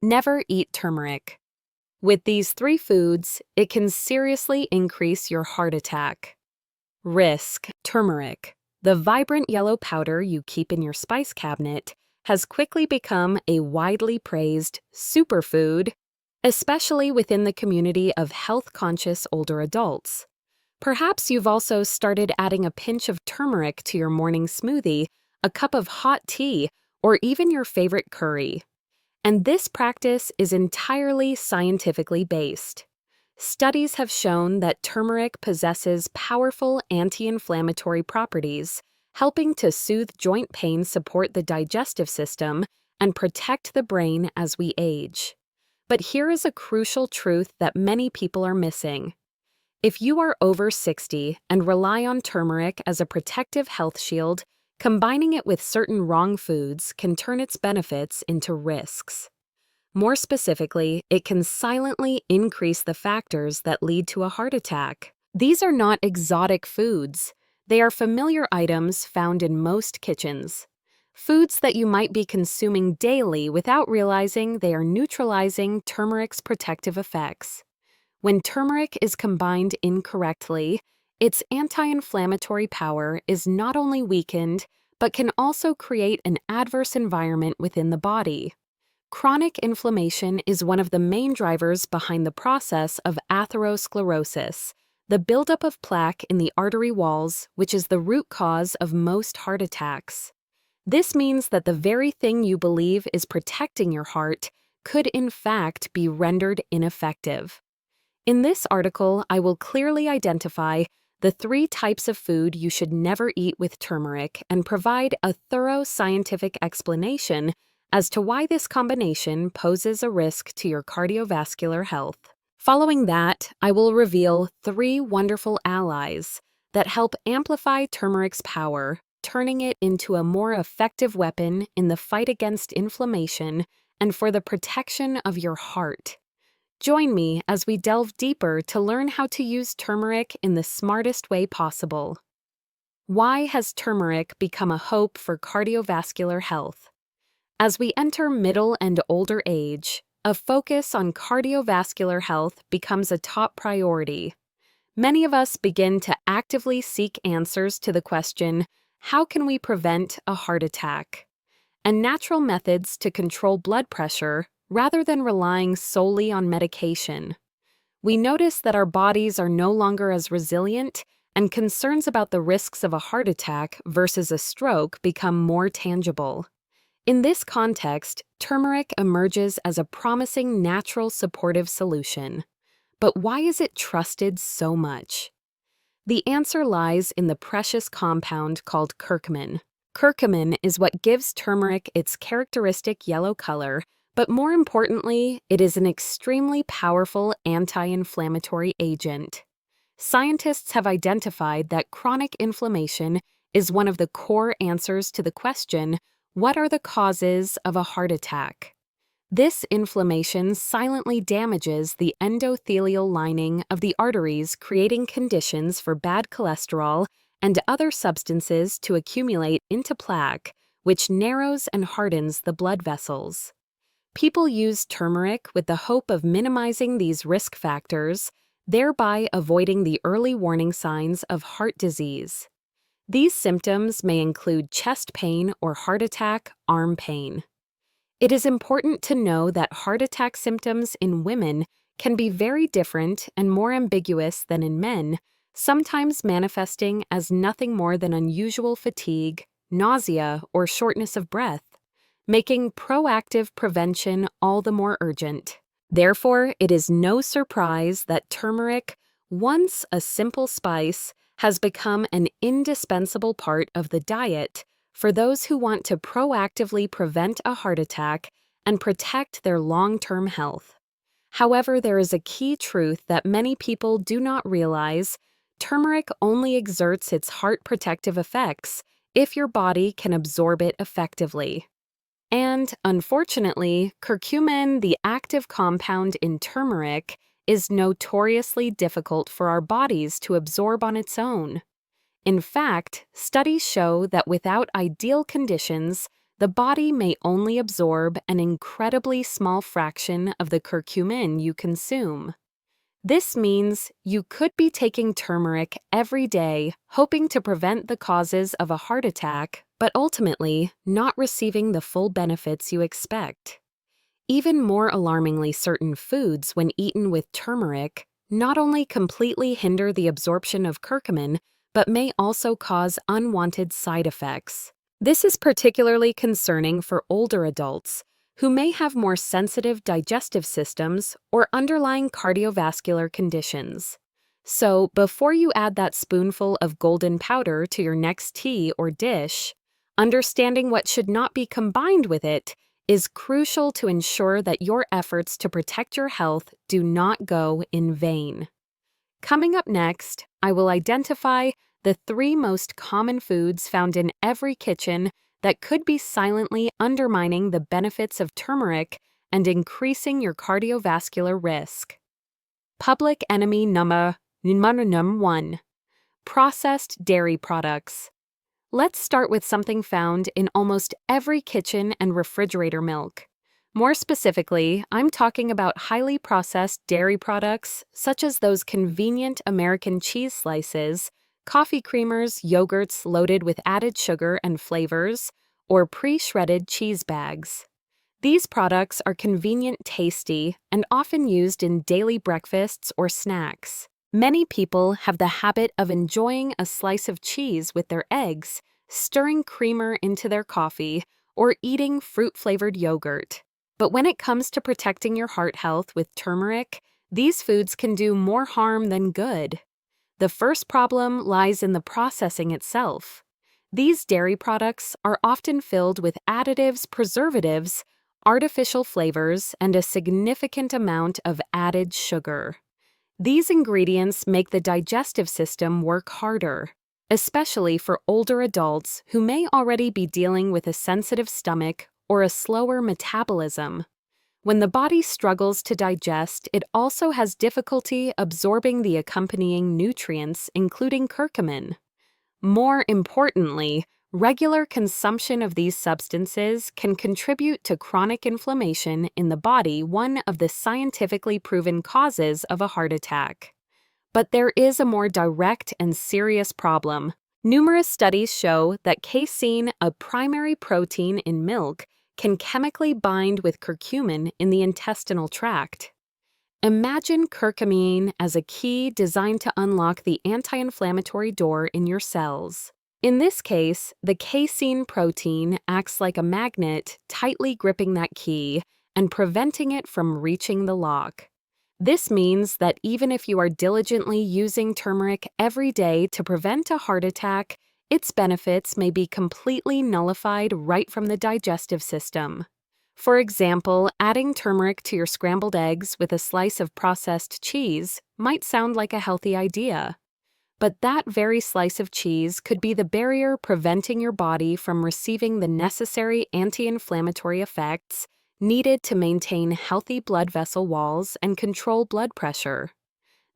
Never eat turmeric. With these three foods, it can seriously increase your heart attack. Risk: turmeric, the vibrant yellow powder you keep in your spice cabinet, has quickly become a widely praised superfood, especially within the community of health-conscious older adults. Perhaps you've also started adding a pinch of turmeric to your morning smoothie, a cup of hot tea, or even your favorite curry. And this practice is entirely scientifically based. Studies have shown that turmeric possesses powerful anti-inflammatory properties, helping to soothe joint pain, support the digestive system, and protect the brain as we age. But here is a crucial truth that many people are missing. If you are over 60 and rely on turmeric as a protective health shield, combining it with certain wrong foods can turn its benefits into risks. More specifically, it can silently increase the factors that lead to a heart attack. These are not exotic foods. They are familiar items found in most kitchens. Foods that you might be consuming daily without realizing they are neutralizing turmeric's protective effects. When turmeric is combined incorrectly, its anti-inflammatory power is not only weakened, but can also create an adverse environment within the body. Chronic inflammation is one of the main drivers behind the process of atherosclerosis, the buildup of plaque in the artery walls, which is the root cause of most heart attacks. This means that the very thing you believe is protecting your heart could in fact be rendered ineffective. In this article, I will clearly identify the 3 types of food you should never eat with turmeric and provide a thorough scientific explanation as to why this combination poses a risk to your cardiovascular health. Following that, I will reveal 3 wonderful allies that help amplify turmeric's power, turning it into a more effective weapon in the fight against inflammation and for the protection of your heart. Join me as we delve deeper to learn how to use turmeric in the smartest way possible. Why has turmeric become a hope for cardiovascular health? As we enter middle and older age, a focus on cardiovascular health becomes a top priority. Many of us begin to actively seek answers to the question, how can we prevent a heart attack? And natural methods to control blood pressure rather than relying solely on medication. We notice that our bodies are no longer as resilient, and concerns about the risks of a heart attack versus a stroke become more tangible. In this context, turmeric emerges as a promising natural supportive solution. But why is it trusted so much? The answer lies in the precious compound called curcumin. Curcumin is what gives turmeric its characteristic yellow color, but more importantly, it is an extremely powerful anti-inflammatory agent. Scientists have identified that chronic inflammation is one of the core answers to the question, what are the causes of a heart attack? This inflammation silently damages the endothelial lining of the arteries, creating conditions for bad cholesterol and other substances to accumulate into plaque, which narrows and hardens the blood vessels. People use turmeric with the hope of minimizing these risk factors, thereby avoiding the early warning signs of heart disease. These symptoms may include chest pain or heart attack, arm pain. It is important to know that heart attack symptoms in women can be very different and more ambiguous than in men, sometimes manifesting as nothing more than unusual fatigue, nausea, or shortness of breath, making proactive prevention all the more urgent. Therefore, it is no surprise that turmeric, once a simple spice, has become an indispensable part of the diet for those who want to proactively prevent a heart attack and protect their long-term health. However, there is a key truth that many people do not realize: turmeric only exerts its heart protective effects if your body can absorb it effectively. And, unfortunately, curcumin, the active compound in turmeric, is notoriously difficult for our bodies to absorb on its own. In fact, studies show that without ideal conditions, the body may only absorb an incredibly small fraction of the curcumin you consume. This means you could be taking turmeric every day, hoping to prevent the causes of a heart attack, but ultimately not receiving the full benefits you expect. Even more alarmingly, certain foods, when eaten with turmeric, not only completely hinder the absorption of curcumin, but may also cause unwanted side effects. This is particularly concerning for older adults who may have more sensitive digestive systems or underlying cardiovascular conditions. So, before you add that spoonful of golden powder to your next tea or dish, understanding what should not be combined with it is crucial to ensure that your efforts to protect your health do not go in vain. Coming up next, I will identify the 3 most common foods found in every kitchen that could be silently undermining the benefits of turmeric and increasing your cardiovascular risk. Public enemy number 1: processed dairy products. Let's start with something found in almost every kitchen and refrigerator: milk. More specifically, I'm talking about highly processed dairy products such as those convenient American cheese slices, coffee creamers, yogurts loaded with added sugar and flavors, or pre-shredded cheese bags. These products are convenient, tasty, and often used in daily breakfasts or snacks. Many people have the habit of enjoying a slice of cheese with their eggs, stirring creamer into their coffee, or eating fruit-flavored yogurt. But when it comes to protecting your heart health with turmeric, these foods can do more harm than good. The first problem lies in the processing itself. These dairy products are often filled with additives, preservatives, artificial flavors, and a significant amount of added sugar. These ingredients make the digestive system work harder, especially for older adults who may already be dealing with a sensitive stomach or a slower metabolism. When the body struggles to digest, it also has difficulty absorbing the accompanying nutrients, including curcumin. More importantly, regular consumption of these substances can contribute to chronic inflammation in the body, one of the scientifically proven causes of a heart attack. But there is a more direct and serious problem. Numerous studies show that casein, a primary protein in milk, can chemically bind with curcumin in the intestinal tract. Imagine curcumin as a key designed to unlock the anti-inflammatory door in your cells. In this case, the casein protein acts like a magnet, tightly gripping that key and preventing it from reaching the lock. This means that even if you are diligently using turmeric every day to prevent a heart attack, its benefits may be completely nullified right from the digestive system. For example, adding turmeric to your scrambled eggs with a slice of processed cheese might sound like a healthy idea. But that very slice of cheese could be the barrier preventing your body from receiving the necessary anti-inflammatory effects needed to maintain healthy blood vessel walls and control blood pressure.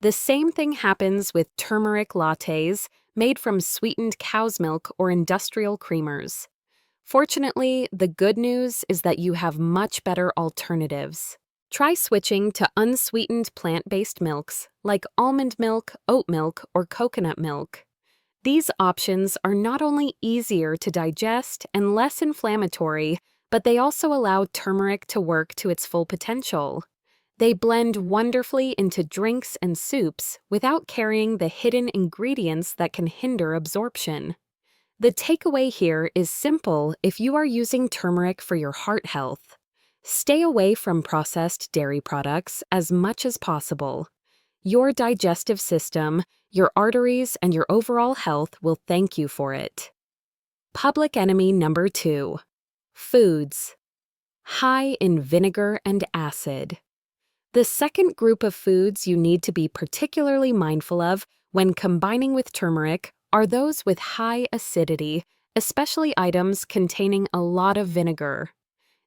The same thing happens with turmeric lattes made from sweetened cow's milk or industrial creamers. Fortunately, the good news is that you have much better alternatives. Try switching to unsweetened plant-based milks like almond milk, oat milk, or coconut milk. These options are not only easier to digest and less inflammatory, but they also allow turmeric to work to its full potential. They blend wonderfully into drinks and soups without carrying the hidden ingredients that can hinder absorption. The takeaway here is simple if you are using turmeric for your heart health. Stay away from processed dairy products as much as possible. Your digestive system, your arteries, and your overall health will thank you for it. Public enemy number 2: foods high in vinegar and acid. The second group of foods you need to be particularly mindful of when combining with turmeric are those with high acidity, especially items containing a lot of vinegar.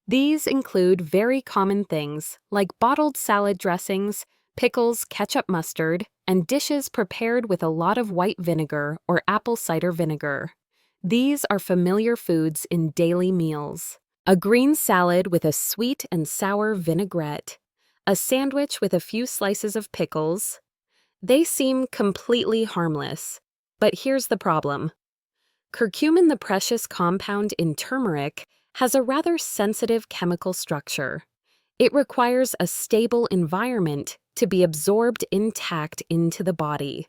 These include very common things like bottled salad dressings, pickles, ketchup, mustard, and dishes prepared with a lot of white vinegar or apple cider vinegar. These are familiar foods in daily meals. A green salad with a sweet and sour vinaigrette, a sandwich with a few slices of pickles. They seem completely harmless. But here's the problem. Curcumin, the precious compound in turmeric, has a rather sensitive chemical structure. It requires a stable environment to be absorbed intact into the body.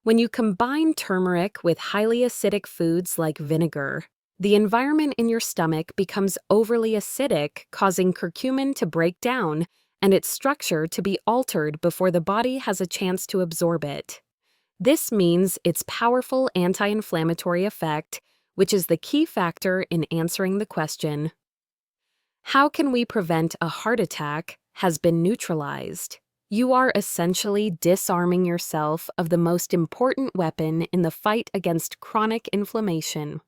When you combine turmeric with highly acidic foods like vinegar, the environment in your stomach becomes overly acidic, causing curcumin to break down and its structure to be altered before the body has a chance to absorb it. This means its powerful anti-inflammatory effect, which is the key factor in answering the question, how can we prevent a heart attack, has been neutralized. You are essentially disarming yourself of the most important weapon in the fight against chronic inflammation.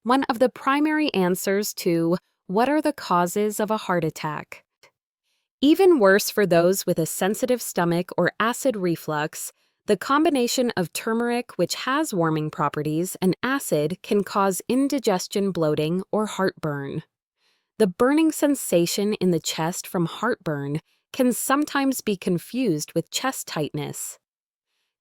One of the primary answers to what are the causes of a heart attack. Even worse for those with a sensitive stomach or acid reflux, the combination of turmeric, which has warming properties, and acid can cause indigestion, bloating, or heartburn. The burning sensation in the chest from heartburn can sometimes be confused with chest tightness.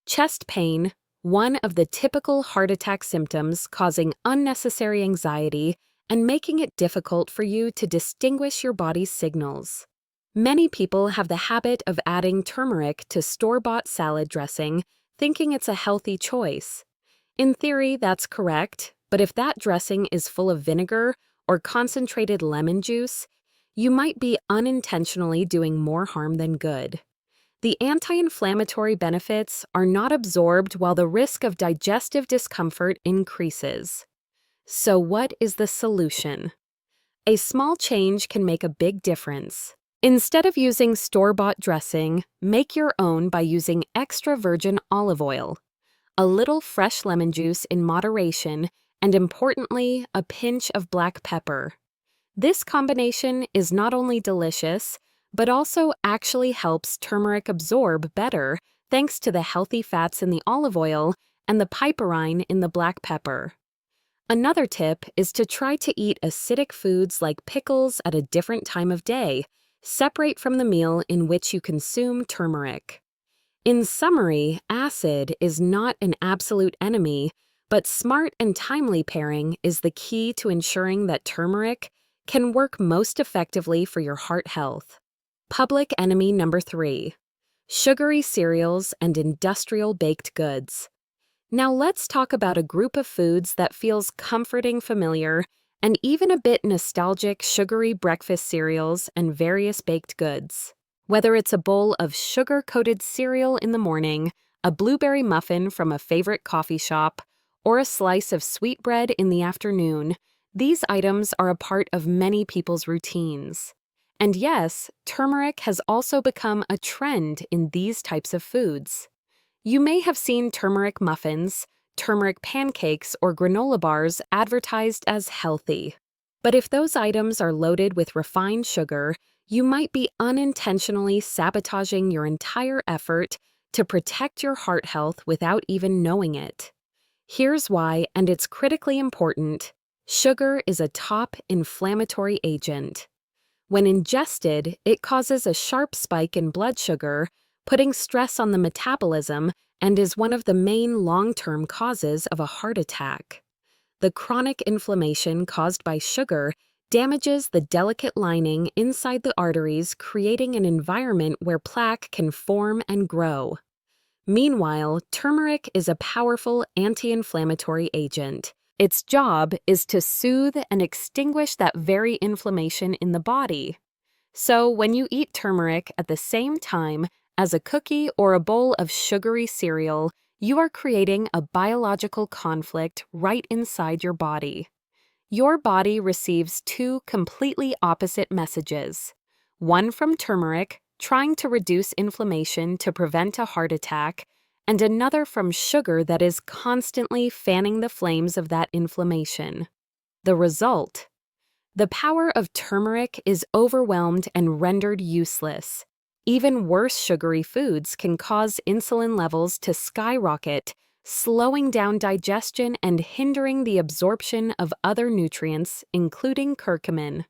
Chest pain, one of the typical heart attack symptoms, causing unnecessary anxiety and making it difficult for you to distinguish your body's signals. Many people have the habit of adding turmeric to store-bought salad dressing, thinking it's a healthy choice. In theory, that's correct, but if that dressing is full of vinegar or concentrated lemon juice, you might be unintentionally doing more harm than good. The anti-inflammatory benefits are not absorbed while the risk of digestive discomfort increases. So what is the solution? A small change can make a big difference. Instead of using store-bought dressing, make your own by using extra virgin olive oil, a little fresh lemon juice in moderation, and importantly, a pinch of black pepper. This combination is not only delicious, but also actually helps turmeric absorb better thanks to the healthy fats in the olive oil and the piperine in the black pepper. Another tip is to try to eat acidic foods like pickles at a different time of day, separate from the meal in which you consume turmeric. In summary, acid is not an absolute enemy, but smart and timely pairing is the key to ensuring that turmeric can work most effectively for your heart health. Public enemy number 3: sugary cereals and industrial baked goods. Now let's talk about a group of foods that feels comforting, familiar, and even a bit nostalgic: sugary breakfast cereals and various baked goods. Whether it's a bowl of sugar-coated cereal in the morning, a blueberry muffin from a favorite coffee shop, or a slice of sweetbread in the afternoon, these items are a part of many people's routines. And yes, turmeric has also become a trend in these types of foods. You may have seen turmeric muffins, turmeric pancakes, or granola bars advertised as healthy. But if those items are loaded with refined sugar, you might be unintentionally sabotaging your entire effort to protect your heart health without even knowing it. Here's why, and it's critically important. Sugar is a top inflammatory agent. When ingested, it causes a sharp spike in blood sugar, putting stress on the metabolism, and is one of the main long-term causes of a heart attack. The chronic inflammation caused by sugar damages the delicate lining inside the arteries, creating an environment where plaque can form and grow. Meanwhile, turmeric is a powerful anti-inflammatory agent. Its job is to soothe and extinguish that very inflammation in the body. So when you eat turmeric at the same time as a cookie or a bowl of sugary cereal, you are creating a biological conflict right inside your body. Your body receives two completely opposite messages. One from turmeric, trying to reduce inflammation to prevent a heart attack, and another from sugar that is constantly fanning the flames of that inflammation. The result? The power of turmeric is overwhelmed and rendered useless. Even worse, sugary foods can cause insulin levels to skyrocket, slowing down digestion and hindering the absorption of other nutrients, including curcumin.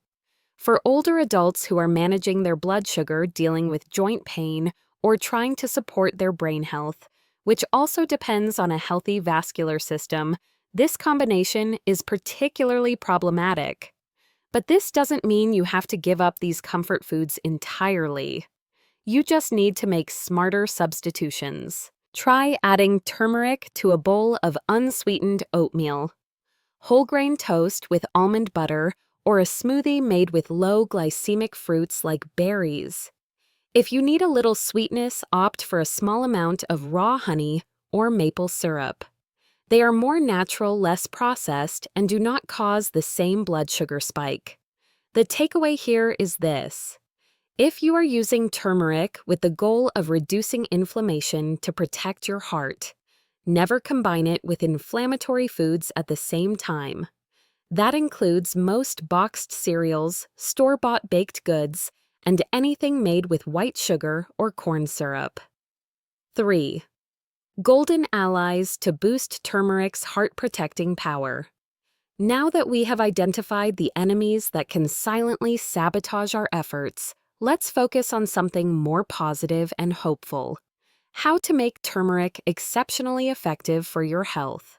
For older adults who are managing their blood sugar, dealing with joint pain, or trying to support their brain health, which also depends on a healthy vascular system, this combination is particularly problematic. But this doesn't mean you have to give up these comfort foods entirely. You just need to make smarter substitutions. Try adding turmeric to a bowl of unsweetened oatmeal, whole grain toast with almond butter, or a smoothie made with low glycemic fruits like berries. If you need a little sweetness, opt for a small amount of raw honey or maple syrup. They are more natural, less processed, and do not cause the same blood sugar spike. The takeaway here is this. If you are using turmeric with the goal of reducing inflammation to protect your heart, never combine it with inflammatory foods at the same time. That includes most boxed cereals, store-bought baked goods, and anything made with white sugar or corn syrup. 3. Golden allies to boost turmeric's heart-protecting power. Now that we have identified the enemies that can silently sabotage our efforts, let's focus on something more positive and hopeful. How to make turmeric exceptionally effective for your health.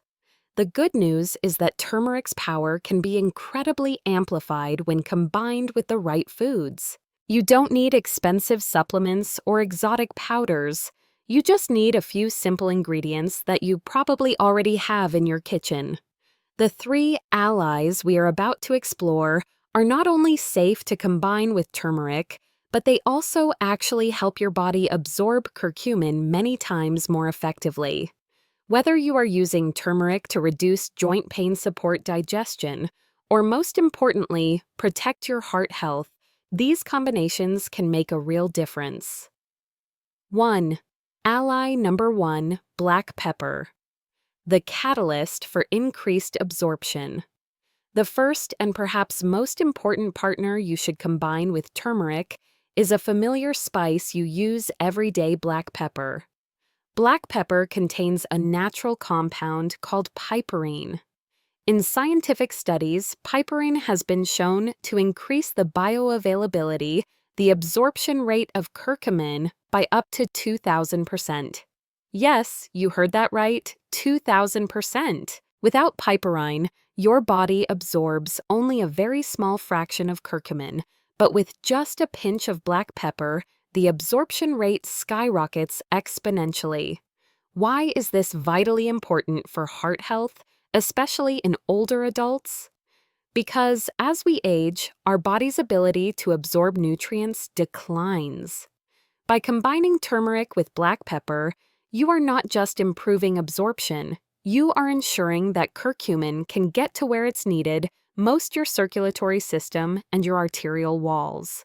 The good news is that turmeric's power can be incredibly amplified when combined with the right foods. You don't need expensive supplements or exotic powders. You just need a few simple ingredients that you probably already have in your kitchen. The 3 allies we are about to explore are not only safe to combine with turmeric, but they also actually help your body absorb curcumin many times more effectively. Whether you are using turmeric to reduce joint pain, support digestion, or most importantly, protect your heart health, these combinations can make a real difference. 1. Ally number 1, black pepper. The catalyst for increased absorption. The first and perhaps most important partner you should combine with turmeric is a familiar spice you use every day, black pepper. Black pepper contains a natural compound called piperine. In scientific studies, piperine has been shown to increase the bioavailability, the absorption rate of curcumin, by up to 2,000%. Yes, you heard that right, 2,000%. Without piperine, your body absorbs only a very small fraction of curcumin, but with just a pinch of black pepper, the absorption rate skyrockets exponentially. Why is this vitally important for heart health, especially in older adults? Because as we age, our body's ability to absorb nutrients declines. By combining turmeric with black pepper, you are not just improving absorption, you are ensuring that curcumin can get to where it's needed, most your circulatory system and your arterial walls.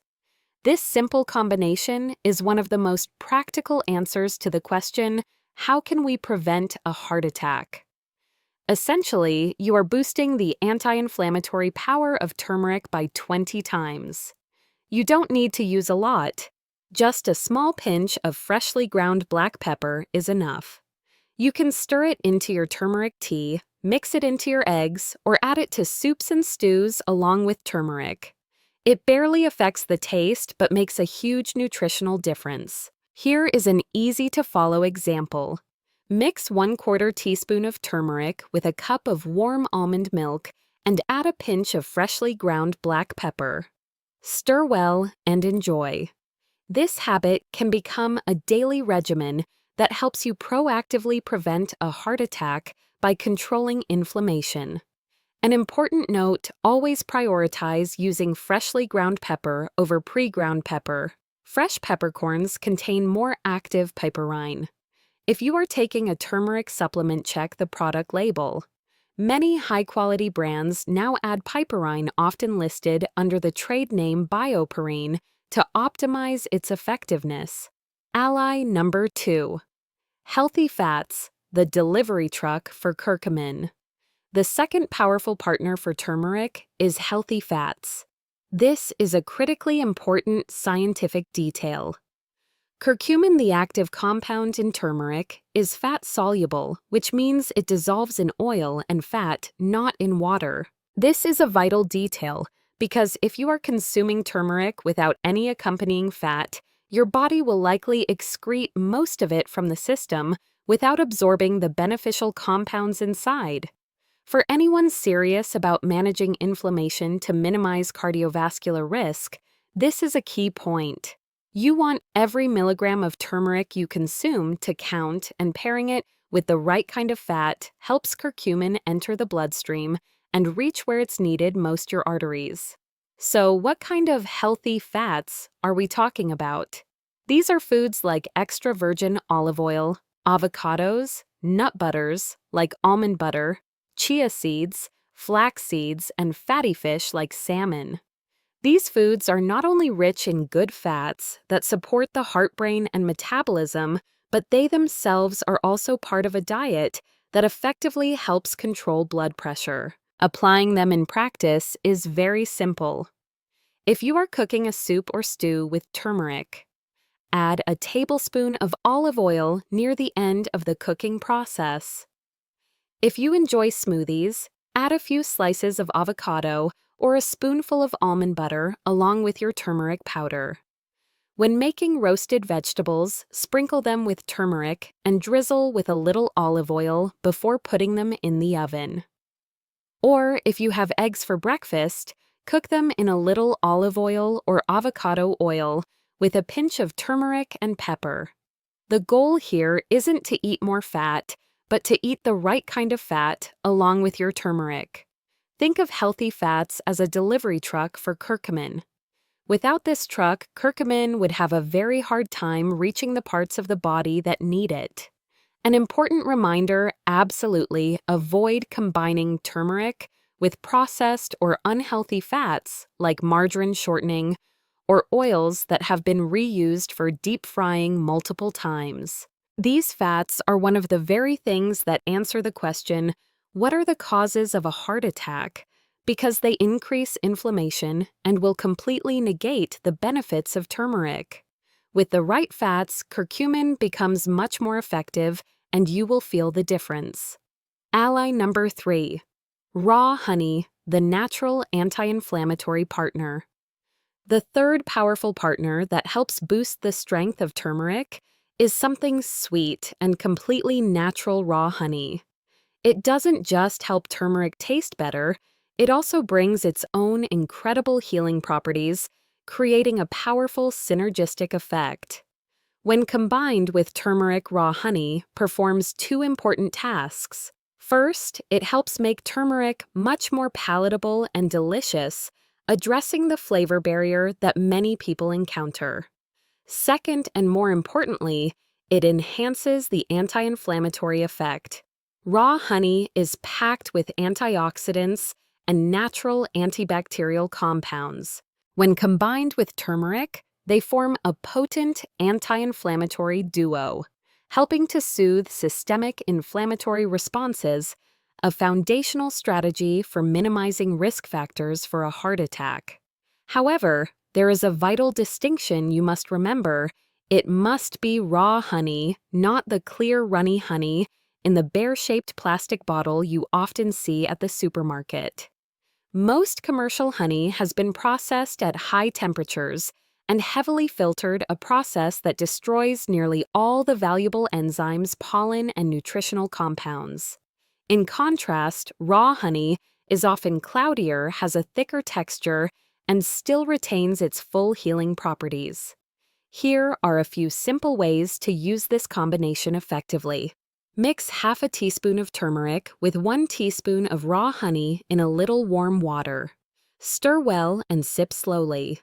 This simple combination is one of the most practical answers to the question, how can we prevent a heart attack? Essentially, you are boosting the anti-inflammatory power of turmeric by 20 times. You don't need to use a lot. Just a small pinch of freshly ground black pepper is enough. You can stir it into your turmeric tea, mix it into your eggs, or add it to soups and stews along with turmeric. It barely affects the taste but makes a huge nutritional difference. Here is an easy-to-follow example. Mix 1/4 teaspoon of turmeric with a cup of warm almond milk and add a pinch of freshly ground black pepper. Stir well and enjoy. This habit can become a daily regimen that helps you proactively prevent a heart attack by controlling inflammation. An important note, always prioritize using freshly ground pepper over pre-ground pepper. Fresh peppercorns contain more active piperine. If you are taking a turmeric supplement, check the product label. Many high-quality brands now add piperine, often listed under the trade name bioperine, to optimize its effectiveness. Ally number 2. Healthy fats, the delivery truck for curcumin. The second powerful partner for turmeric is healthy fats. This is a critically important scientific detail. Curcumin, the active compound in turmeric, is fat-soluble, which means it dissolves in oil and fat, not in water. This is a vital detail because if you are consuming turmeric without any accompanying fat, your body will likely excrete most of it from the system without absorbing the beneficial compounds inside. For anyone serious about managing inflammation to minimize cardiovascular risk, this is a key point. You want every milligram of turmeric you consume to count, and pairing it with the right kind of fat helps curcumin enter the bloodstream and reach where it's needed most: your arteries. So, what kind of healthy fats are we talking about? These are foods like extra virgin olive oil, avocados, nut butters like almond butter, chia seeds, flax seeds, and fatty fish like salmon. These foods are not only rich in good fats that support the heart, brain, and metabolism, but they themselves are also part of a diet that effectively helps control blood pressure. Applying them in practice is very simple. If you are cooking a soup or stew with turmeric, add a tablespoon of olive oil near the end of the cooking process. If you enjoy smoothies, add a few slices of avocado or a spoonful of almond butter along with your turmeric powder. When making roasted vegetables, sprinkle them with turmeric and drizzle with a little olive oil before putting them in the oven. Or if you have eggs for breakfast, cook them in a little olive oil or avocado oil with a pinch of turmeric and pepper. The goal here isn't to eat more fat, but to eat the right kind of fat along with your turmeric. Think of healthy fats as a delivery truck for curcumin. Without this truck, curcumin would have a very hard time reaching the parts of the body that need it. An important reminder: absolutely avoid combining turmeric with processed or unhealthy fats like margarine shortening or oils that have been reused for deep frying multiple times. These fats are one of the very things that answer the question, what are the causes of a heart attack? Because they increase inflammation and will completely negate the benefits of turmeric. With the right fats, curcumin becomes much more effective and you will feel the difference. Ally number 3. Raw honey, the natural anti-inflammatory partner. The third powerful partner that helps boost the strength of turmeric is something sweet and completely natural: raw honey. It doesn't just help turmeric taste better, it also brings its own incredible healing properties, creating a powerful synergistic effect. When combined with turmeric, raw honey performs two important tasks. First, it helps make turmeric much more palatable and delicious, addressing the flavor barrier that many people encounter. Second, and more importantly, it enhances the anti-inflammatory effect. Raw honey is packed with antioxidants and natural antibacterial compounds. When combined with turmeric, they form a potent anti-inflammatory duo, helping to soothe systemic inflammatory responses, a foundational strategy for minimizing risk factors for a heart attack. However, there is a vital distinction you must remember: it must be raw honey, not the clear, runny honey in the bear-shaped plastic bottle you often see at the supermarket. Most commercial honey has been processed at high temperatures and heavily filtered, a process that destroys nearly all the valuable enzymes, pollen, and nutritional compounds. In contrast, raw honey is often cloudier, has a thicker texture, and still retains its full healing properties. Here are a few simple ways to use this combination effectively. Mix half a teaspoon of turmeric with 1 teaspoon of raw honey in a little warm water. Stir well and sip slowly.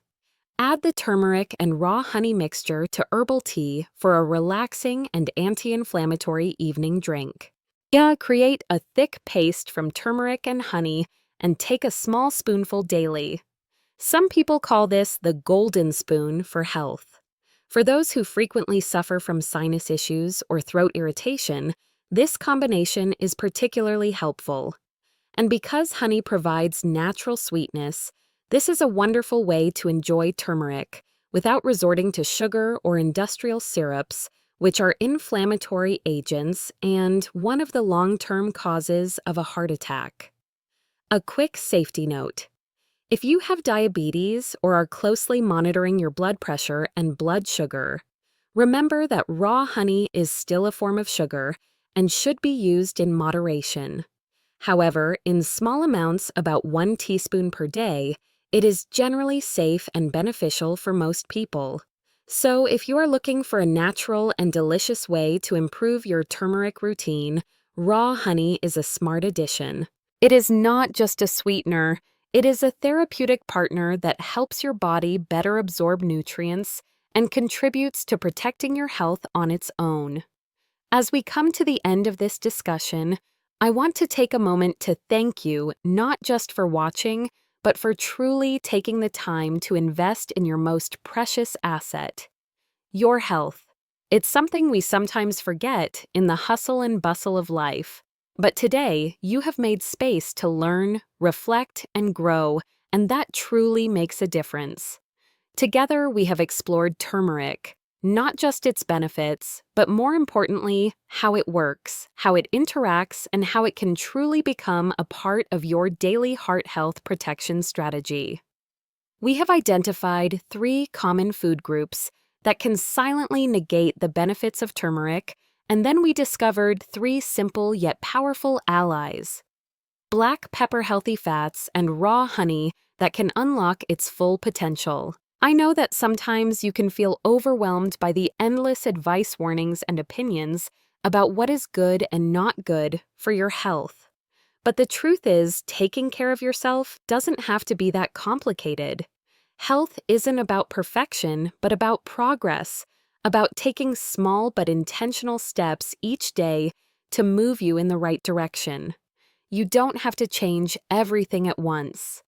Add the turmeric and raw honey mixture to herbal tea for a relaxing and anti-inflammatory evening drink. Create a thick paste from turmeric and honey and take a small spoonful daily. Some people call this the golden spoon for health. For those who frequently suffer from sinus issues or throat irritation, this combination is particularly helpful. And because honey provides natural sweetness, this is a wonderful way to enjoy turmeric without resorting to sugar or industrial syrups, which are inflammatory agents and one of the long-term causes of a heart attack. A quick safety note. If you have diabetes or are closely monitoring your blood pressure and blood sugar, remember that raw honey is still a form of sugar and should be used in moderation. However, in small amounts, about 1 teaspoon per day, it is generally safe and beneficial for most people. So, if you are looking for a natural and delicious way to improve your turmeric routine, raw honey is a smart addition. It is not just a sweetener, it is a therapeutic partner that helps your body better absorb nutrients and contributes to protecting your health on its own. As we come to the end of this discussion, I want to take a moment to thank you not just for watching, but for truly taking the time to invest in your most precious asset, your health. It's something we sometimes forget in the hustle and bustle of life. But today, you have made space to learn, reflect, and grow, and that truly makes a difference. Together, we have explored turmeric, not just its benefits, but more importantly, how it works, how it interacts, and how it can truly become a part of your daily heart health protection strategy. We have identified 3 common food groups that can silently negate the benefits of turmeric, and then we discovered 3 simple yet powerful allies: black pepper healthy fats and raw honey that can unlock its full potential. I know that sometimes you can feel overwhelmed by the endless advice warnings and opinions about what is good and not good for your health. But the truth is, taking care of yourself doesn't have to be that complicated. Health isn't about perfection, but about progress, about taking small but intentional steps each day to move you in the right direction. You don't have to change everything at once.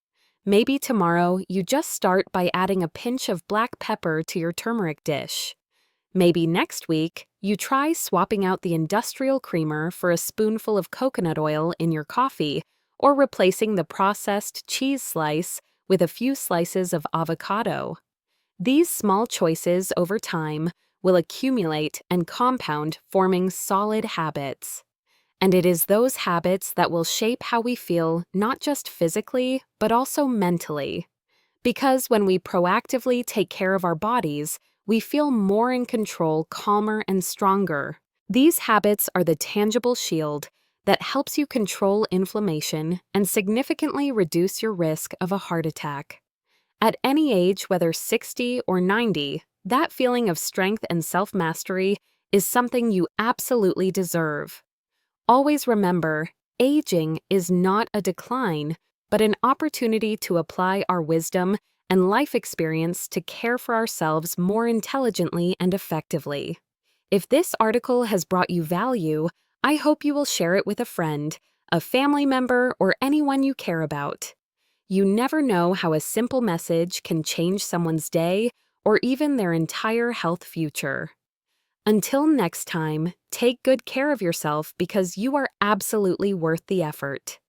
Maybe tomorrow you just start by adding a pinch of black pepper to your turmeric dish. Maybe next week you try swapping out the industrial creamer for a spoonful of coconut oil in your coffee, or replacing the processed cheese slice with a few slices of avocado. These small choices over time will accumulate and compound, forming solid habits. And it is those habits that will shape how we feel, not just physically, but also mentally. Because when we proactively take care of our bodies, we feel more in control, calmer, and stronger. These habits are the tangible shield that helps you control inflammation and significantly reduce your risk of a heart attack. At any age, whether 60 or 90, that feeling of strength and self-mastery is something you absolutely deserve. Always remember, aging is not a decline, but an opportunity to apply our wisdom and life experience to care for ourselves more intelligently and effectively. If this article has brought you value, I hope you will share it with a friend, a family member, or anyone you care about. You never know how a simple message can change someone's day or even their entire health future. Until next time, take good care of yourself because you are absolutely worth the effort.